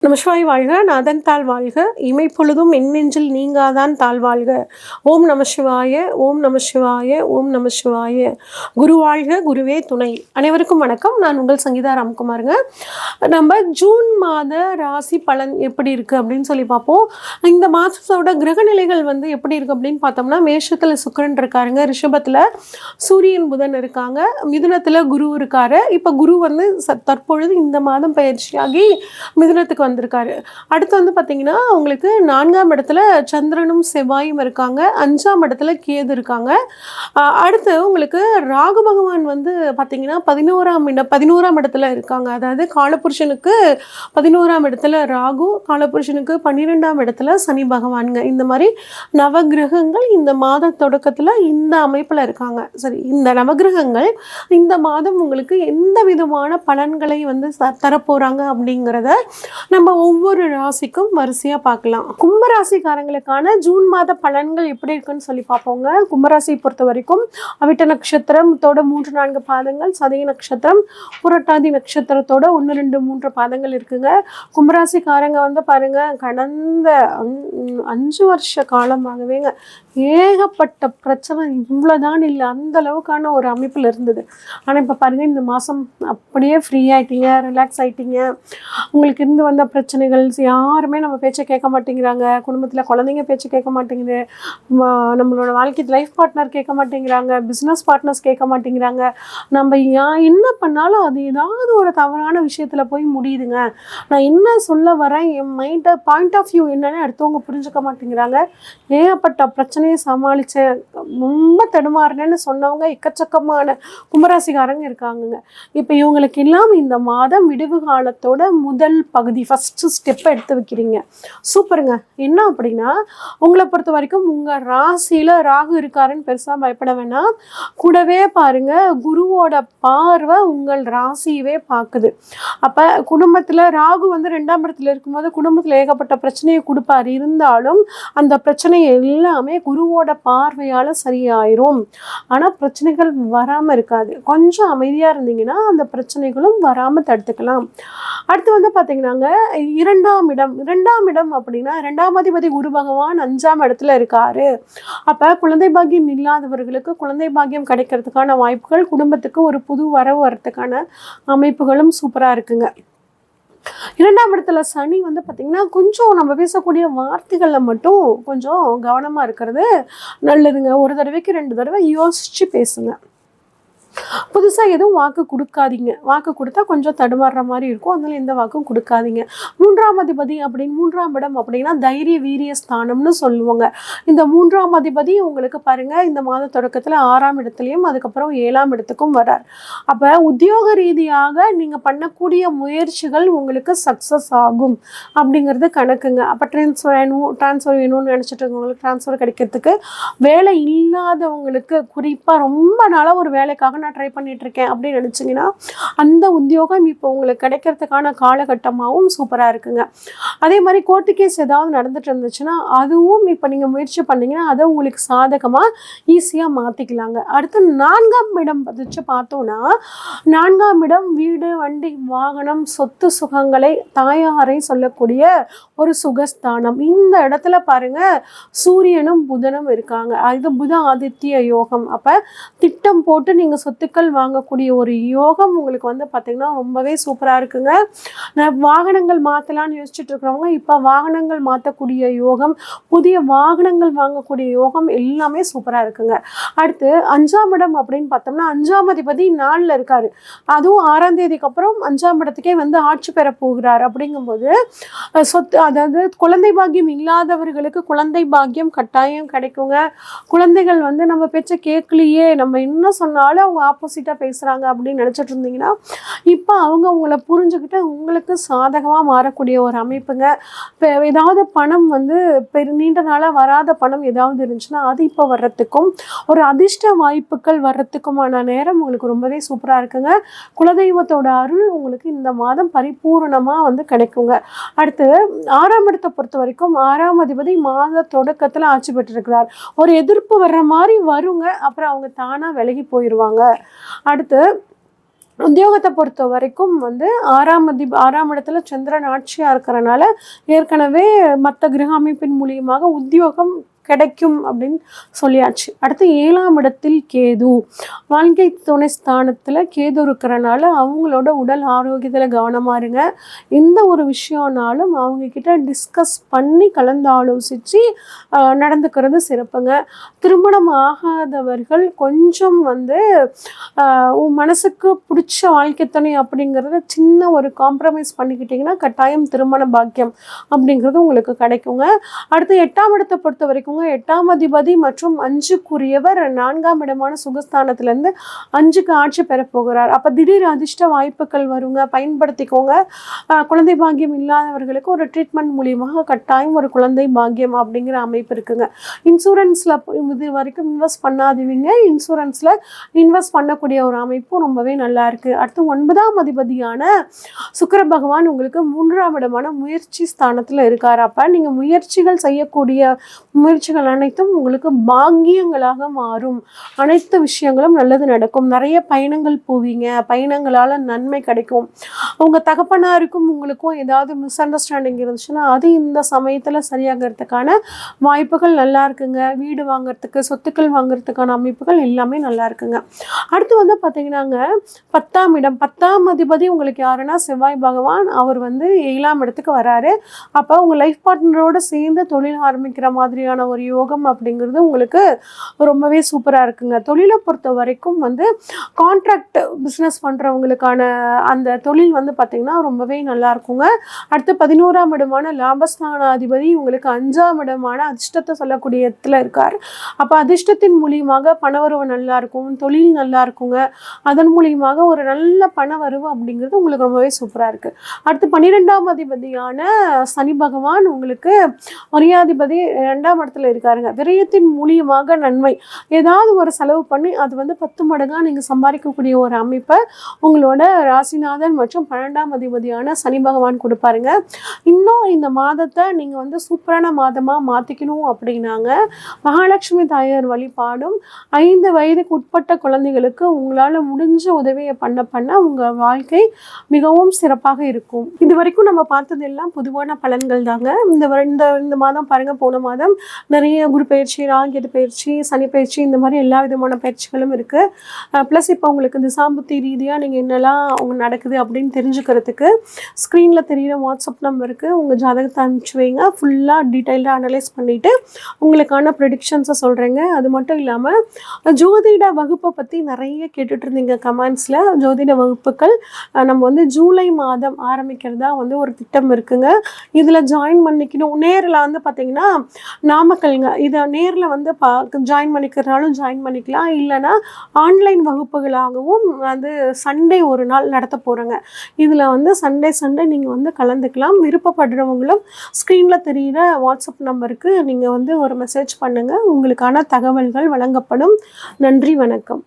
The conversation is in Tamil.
நமசிவாய் வாழ்க, நாதன் தாழ் வாழ்க, இமைப்பொழுதும் எண்ணெஞ்சில் நீங்காதான் தாழ் வாழ்க. ஓம் நம சிவாய, ஓம் நம சிவாய, ஓம் நம சிவாய. குரு வாழ்க, குருவே துணை. அனைவருக்கும் வணக்கம். நான் உங்கள் சங்கீதா ராம்குமாருங்க. நம்ம ஜூன் மாத ராசி பலன் எப்படி இருக்குது அப்படின்னு சொல்லி பார்ப்போம். இந்த மாதத்தோட கிரகநிலைகள் எப்படி இருக்குது அப்படின்னு பார்த்தோம்னா, மேஷத்தில் சுக்கிரன் இருக்காருங்க, ரிஷபத்தில் சூரியன் புதன் இருக்காங்க, மிதுனத்தில் குரு இருக்காரு. இப்போ குரு தற்பொழுது இந்த மாதம் பயிற்சியாகி மிதுனத்துக்கு வந்திருக்காரு. அடுத்து பார்த்தீங்கன்னா உங்களுக்கு 4ஆம் இடத்துல சந்திரனும் செவ்வாயும் இருக்காங்க, 5ஆம் இடத்துல கேது இருக்காங்க. அடுத்து உங்களுக்கு ராகு பகவான் பார்த்தீங்கன்னா 11ஆம் இடத்துல இருக்காங்க. அதாவது காலபுருஷனுக்கு 11ஆம் இடத்துல ராகு, காலபுருஷனுக்கு 12ஆம் இடத்துல சனி பகவானுங்க. இந்த மாதிரி நவகிரகங்கள் இந்த மாத தொடக்கத்தில் இந்த அமைப்பில் இருக்காங்க. சரி, இந்த நவகிரகங்கள் இந்த மாதம் உங்களுக்கு எந்த விதமான பலன்களை தரப்போகிறாங்க அப்படிங்கிறத நம்ம ஒவ்வொரு ராசிக்கும் வரிசையாக பார்க்கலாம். கும்பராசிக்காரங்களுக்கான ஜூன் மாத பலன்கள் எப்படி இருக்குன்னு சொல்லி பார்ப்போங்க. கும்பராசியை பொறுத்த வரைக்கும் அவிட்ட நட்சத்திரத்தோட 3-4 பாதங்கள், சதய நட்சத்திரம், புரட்டாதி நட்சத்திரத்தோட 1-2-3 பாதங்கள் இருக்குங்க. கும்பராசிக்காரங்க பாருங்க, கடந்த 5 வருஷ காலமாகவேங்க ஏகப்பட்ட பிரச்சனை, இவ்வளோதான் இல்லை அந்த அளவுக்கான ஒரு அமைப்பில் இருந்தது. ஆனால் இப்போ பாருங்கள், இந்த மாதம் அப்படியே ஃப்ரீ ஆகிட்டீங்க, ரிலாக்ஸ் ஆகிட்டீங்க. உங்களுக்கு இருந்து வந்த பிரச்சனைகள், யாருமே நம்ம பேச்சை கேட்க மாட்டேங்கிறாங்க, குடும்பத்தில் குழந்தைங்க பேச்சு கேட்க மாட்டேங்குது, நம்மளோட வாழ்க்கை லைஃப் பார்ட்னர் கேட்க மாட்டேங்கிறாங்க, பிஸ்னஸ் பார்ட்னர்ஸ் கேட்க மாட்டேங்கிறாங்க. நம்ம என்ன பண்ணாலும் அது ஏதாவது ஒரு தவறான விஷயத்தில் போய் முடியுதுங்க. நான் என்ன சொல்ல வரேன், என் பாயிண்ட் ஆஃப் வியூ என்னன்னு அடுத்தவங்க புரிஞ்சுக்க மாட்டேங்கிறாங்க. ஏகப்பட்ட பிரச்சனையை சமாளித்தேன், ரொம்ப தடுமாறினேன்னு சொன்னவங்க எக்கச்சக்கமான கும்பராசிக்காரங்க இருக்காங்க. இப்போ இவங்களுக்கு இல்லாமல் இந்த மாதம் விடுவு காலத்தோட முதல் பகுதி, ஃபஸ்ட்டு ஸ்டெப்பை எடுத்து வைக்கிறீங்க. சூப்பருங்க. என்ன அப்படின்னா, உங்களை பொறுத்த வரைக்கும் உங்கள் ராசியில் ராகு இருக்காருன்னு பெருசாக பயப்பட வேணாம். கூடவே பாருங்க, குருவோட பார்வை உங்கள் ராசியவே பார்க்குது. அப்போ குடும்பத்தில் ராகு 2ஆம் இடத்துல இருக்கும்போது குடும்பத்தில் ஏகப்பட்ட பிரச்சனையை கொடுப்பார். இருந்தாலும் அந்த பிரச்சனை எல்லாமே குருவோட பார்வையால் சரியாயிரும். ஆனால் பிரச்சனைகள் வராமல் இருக்காது. கொஞ்சம் அமைதியாக இருந்தீங்கன்னா அந்த பிரச்சனைகளும் வராமல் தடுத்துக்கலாம். அடுத்து பார்த்தீங்கன்னாங்க, 2ஆம் இடம் அப்படின்னா 2ஆம் அதிபதி குரு பகவான் 5ஆம் இடத்துல இருக்காரு. அப்போ குழந்தை பாக்கியம் இல்லாதவர்களுக்கு குழந்தை பாக்கியம் கிடைக்கிறதுக்கான வாய்ப்புகள், குடும்பத்துக்கு ஒரு புது வரவு வரத்துக்கான அமைப்புகளும் சூப்பராக இருக்குங்க. 2ஆம் இடத்துல சனி பார்த்திங்கன்னா கொஞ்சம் நம்ம பேசக்கூடிய வார்த்தைகளில் மட்டும் கொஞ்சம் கவனமாக இருக்கிறது நல்லதுங்க. ஒரு தடவைக்கு 2 தடவை யோசித்து பேசுங்க. புதுசாக எதுவும் வாக்கு கொடுக்காதீங்க. வாக்கு கொடுத்தா கொஞ்சம் தடுமாறுற மாதிரி இருக்கும், அதனால எந்த வாக்கும் கொடுக்காதீங்க. 3ஆம் அதிபதி அப்படின்னு 3ஆம் இடம் அப்படின்னா தைரிய வீரிய ஸ்தானம்னு சொல்லுவாங்க. இந்த 3ஆம் அதிபதி உங்களுக்கு பாருங்கள், இந்த மாத தொடக்கத்தில் 6ஆம் இடத்துலையும் அதுக்கப்புறம் 7ஆம் இடத்துக்கும் வரார். அப்போ உத்தியோக ரீதியாக நீங்கள் பண்ணக்கூடிய முயற்சிகள் உங்களுக்கு சக்ஸஸ் ஆகும் அப்படிங்கிறது கணக்குங்க. அப்போ ட்ரான்ஸ்ஃபர் வேணும்னு நினச்சிட்டு இருக்கவங்களுக்கு ட்ரான்ஸ்ஃபர் கிடைக்கிறதுக்கு, வேலை இல்லாதவங்களுக்கு குறிப்பாக ரொம்ப நாளாக ஒரு வேலைக்காக நான் ட்ரை பண்ணிட்டு இருக்கேன் அப்படின்னு நினச்சிங்கன்னா அந்த உத்தியோகம் இப்போ உங்களுக்கு கிடைக்கிறதுக்கான காலகட்டமாகவும் சூப்பராக இருக்குங்க. அதே மாதிரி கோர்ட்டு கேஸ் ஏதாவது நடந்துட்டு இருந்துச்சுன்னா அதுவும் இப்போ நீங்கள் முயற்சி பண்ணிங்கன்னா அதை உங்களுக்கு சாதகமாக ஈஸியாக மாற்றிக்கலாங்க. அடுத்து 4ஆம் இடம் வச்சு பார்த்தோன்னா, 4ஆம் இடம் வீடு, வண்டி, வாகனம், சொத்து சுகங்களை, தாயாரை சொல்லக்கூடிய ஒரு சுகஸ்தானம். இந்த இடத்துல பாருங்க, சூரியனும் புதனும் இருக்காங்க. இது புத ஆதித்ய யோகம். அப்போ திட்டம் போட்டு நீங்கள் சொத்துக்கள் வாங்கக்கூடிய ஒரு யோகம் உங்களுக்கு பார்த்தீங்கன்னா ரொம்பவே சூப்பராக இருக்குங்க. நான் வாகனங்கள் மாற்றலான்னு யோசிச்சுட்டு இருக்கிறவங்க இப்போ வாகனங்கள் மாற்றக்கூடிய யோகம், புதிய வாகனங்கள் வாங்கக்கூடிய யோகம் எல்லாமே சூப்பராக இருக்குங்க. அடுத்து 5ஆம் இடம் அப்படின்னு பார்த்தோம்னா, 5ஆம் அதிபதி 4ல் இருக்காரு. அதுவும் 6ஆம் தேதிக்கு அப்புறம் 5ஆம் இடத்துக்கே ஆட்சி பெற போகிறார். அப்படிங்கும்போது சொத்து, அதாவது குழந்தை பாக்கியம் இல்லாதவர்களுக்கு குழந்தை பாக்கியம் கட்டாயம் கிடைக்குங்க. குழந்தைகள் நம்ம பேச்சை கேட்கலையே, நம்ம என்ன சொன்னாலும் அவங்க ஆப்போசிட்டாக பேசுகிறாங்க அப்படின்னு நினச்சிட்டு இருந்தீங்கன்னா இப்போ அவங்க உங்களை புரிஞ்சுக்கிட்டு உங்களுக்கு சாதகமாக மாறக்கூடிய ஒரு அமைப்புங்க. இப்போ ஏதாவது பணம் நீண்ட நாளாக வராத பணம் ஏதாவது இருந்துச்சுன்னா அது இப்போ வர்றதுக்கும், ஒரு அதிர்ஷ்ட வாய்ப்புகள் வர்றதுக்குமான நேரம் உங்களுக்கு ரொம்பவே சூப்பராக இருக்குங்க. குலதெய்வத்தோட அருள் உங்களுக்கு இந்த மாதம் பரிபூர்ணமாக கிடைக்குங்க. அடுத்து 6ஆம் இடத்தை பொறுத்த வரைக்கும் 6ஆம் அதிபதி மாத தொடக்கத்தில் ஆட்சி பெற்றிருக்கிறார். ஒரு எதிர்ப்பு வர்ற மாதிரி வருங்க, அப்புறம் அவங்க தானாக விலகி போயிடுவாங்க. அடுத்து உத்தியோகத்தை பொறுத்த வரைக்கும் வந்து 6ஆம் இடத்துல சந்திரன் ஆட்சியாக இருக்கிறனால ஏற்கனவே மற்ற கிரக அமைப்பின் மூலியமாக உத்தியோகம் கிடைக்கும் அப்படின்னு சொல்லியாச்சு. அடுத்து 7ஆம் இடத்தில் கேது, வாழ்க்கை துணை ஸ்தானத்தில் கேது இருக்கிறனால அவங்களோட உடல் ஆரோக்கியத்தில் கவனமாக இருங்க. எந்த ஒரு விஷயம்னாலும் அவங்கக்கிட்ட டிஸ்கஸ் பண்ணி கலந்து ஆலோசித்து நடந்துக்கிறது சிறப்புங்க. திருமணம் ஆகாதவர்கள் கொஞ்சம் வந்து உன் மனசுக்கு பிடிச்ச வாழ்க்கை துணை அப்படிங்கிறத சின்ன ஒரு காம்ப்ரமைஸ் பண்ணிக்கிட்டிங்கன்னா கட்டாயம் திருமண பாக்கியம் அப்படிங்கிறது உங்களுக்கு கிடைக்குங்க. அடுத்து 8ஆம் இடத்தை பொறுத்த வரைக்கும் 8ஆம் அதிபதி மற்றும் 5க்குரியவர் 4ஆம் இடமான சுகஸ்தானத்திலேருந்து 5க்கு ஆட்சி பெற போகிறார். அப்போ திடீர் அதிர்ஷ்ட வாய்ப்புகள் வருங்க, பயன்படுத்திக்கோங்க. குழந்தை பாக்கியம் இல்லாதவர்களுக்கு ஒரு ட்ரீட்மெண்ட் மூலியமாக கட்டாயம் ஒரு குழந்தை பாக்கியம் அப்படிங்கிற அமைப்பு இருக்குங்க. இன்சூரன்ஸில் இது வரைக்கும் இன்வெஸ்ட் பண்ணாதவங்க இன்சூரன்ஸில் இன்வெஸ்ட் பண்ணக்கூடிய ஒரு அமைப்பும் ரொம்பவே நல்லா இருக்குது. அடுத்து 9ஆம் அதிபதியான சுக்கிர பகவான் உங்களுக்கு 3ஆம் இடமான முயற்சி ஸ்தானத்தில் இருக்கார். அப்போ நீங்கள் முயற்சிகள் செய்யக்கூடிய முயற்சிகள் அனைத்தும் உங்களுக்கு பாக்கியங்களாக மாறும். அனைத்து விஷயங்களும் நல்லது நடக்கும். நிறைய பயணங்கள் போவீங்க, பயணங்களால் நன்மை கிடைக்கும். உங்கள் தகப்பனாருக்கும் உங்களுக்கும் ஏதாவது மிஸ் அண்டர்ஸ்டாண்டிங் இருந்துச்சுன்னா அது இந்த சமயத்தில் சரியாகிறதுக்கான வாய்ப்புகள் நல்லா இருக்குங்க. வீடு வாங்கிறதுக்கு, சொத்துக்கள் வாங்கிறதுக்கான அமைப்புகள் எல்லாமே நல்லா இருக்குங்க. அடுத்து வந்து பார்த்தீங்கன்னாங்க 10ஆம் இடம், 10ஆம் அதிபதி உங்களுக்கு யாருன்னா செவ்வாய் பகவான். அவர் வந்து 7ஆம் இடத்துக்கு வராரு. அப்போ உங்கள் லைஃப் பார்ட்னரோடு சேர்ந்து தொழில் ஆரம்பிக்கிற மாதிரியான ஒரு யோகம் அப்படிங்கிறது உங்களுக்கு ரொம்பவே சூப்பராக இருக்குங்க. தொழிலை பொறுத்த வரைக்கும் வந்து கான்ட்ராக்ட் பிஸ்னஸ் பண்ணுறவங்களுக்கான அந்த தொழில் வந்து பார்த்திங்கன்னா ரொம்பவே நல்லா இருக்குங்க. அடுத்து 11ஆம் இடமான லாபஸ்தானாதிபதி உங்களுக்கு 5ஆம் இடமான அதிர்ஷ்டத்தை சொல்லக்கூடிய இடத்துல இருக்கார். அப்போ அதிர்ஷ்டத்தின் மூலியமாக பணவரவு நல்லா இருக்கும், தொழில் நல்லா இருக்குங்க. அதன் மூலியமாக ஒரு நல்ல பணவரவு அப்படிங்கிறது உங்களுக்கு ரொம்பவே சூப்பராக இருக்குது. அடுத்து 12ஆம் அதிபதியான சனி பகவான் உங்களுக்கு மரியாதிபதி 2ஆம் இடத்துல இருக்காருங்க. விரயத்தின் மூலியமாக நன்மை, ஏதாவது ஒரு செலவு பண்ணி அது வந்து 10 மடங்காக நீங்கள் சம்பாதிக்கக்கூடிய ஒரு அமைப்பை உங்களோட ராசிநாதன் மற்றும் 12ஆம் அதிபதியான சனி பகவான் கொடுப்பாருங்க. இன்னும் இந்த மாதத்தை நீங்கள் வந்து சூப்பரான மாதமாக மாற்றிக்கணும் அப்படின்னாங்க மகாலட்சுமி தாயார் வழிபாடும் 5 வயதுக்கு உட்பட்ட குழந்தைகளுக்கு உங்களால் முடிஞ்ச உதவியை பண்ண உங்கள் வாழ்க்கை மிகவும் சிறப்பாக இருக்கும். இது வரைக்கும் நம்ம பார்த்தது எல்லாம் பொதுவான பலன்கள் தாங்க. இந்த மாதம் பாருங்கள், போன மாதம் நிறைய குரு பயிற்சி, ராகு பயிற்சி, சனி பயிற்சி, இந்த மாதிரி எல்லா விதமான பயிற்சிகளும் இருக்குது. ப்ளஸ் இப்போ உங்களுக்கு திசாம்புத்தி ரீதியாக நீங்கள் என்னெல்லாம் அவங்க நடக்குது அப்படின்னு தெரிஞ்சுக்கிறதுக்கு ஸ்க்ரீனில் தெரிகிற வாட்ஸ்அப் நம்பருக்கு உங்கள் ஜாதகத்தை அனுப்பிச்சி வைங்க. ஃபுல்லாக டீட்டெயில்டாக அனலைஸ் பண்ணிவிட்டு உங்களுக்கான ப்ரெடிக்ஷன்ஸை சொல்கிறேங்க. அது மட்டும் இல்லாமல் ஜோதிட வகுப்பை பற்றி நிறைய கேட்டுட்டு இருந்தீங்க கமெண்ட்ஸில். ஜோதிட வகுப்புகள் நம்ம வந்து ஜூலை மாதம் ஆரம்பிக்கிறதா வந்து ஒரு திட்டம் இருக்குங்க. இதில் ஜாயின் பண்ணிக்கணும். நேரில் வந்து பார்த்திங்கன்னா நாமக்கல்ங்க, இதை நேரில் வந்து ஜாயின் பண்ணிக்கிறனாலும் ஜாயின் பண்ணிக்கலாம். இல்லைனா ஆன்லைன் வகுப்புகளாகவும் வந்து சண்டே ஒரு நாள் நடத்த போகிறோங்க. இதில் வந்து சண்டே நீங்கள் வந்து கலந்துக்கலாம். விருப்பப்படுறவங்களும் ஸ்க்ரீனில் தெரிகிற வாட்ஸ்அப் நம்பருக்கு நீங்கள் வந்து ஒரு மெசேஜ் பண்ணுங்கள். உங்களுக்கான தகவல்கள் வழங்கப்படும். நன்றி, வணக்கம்.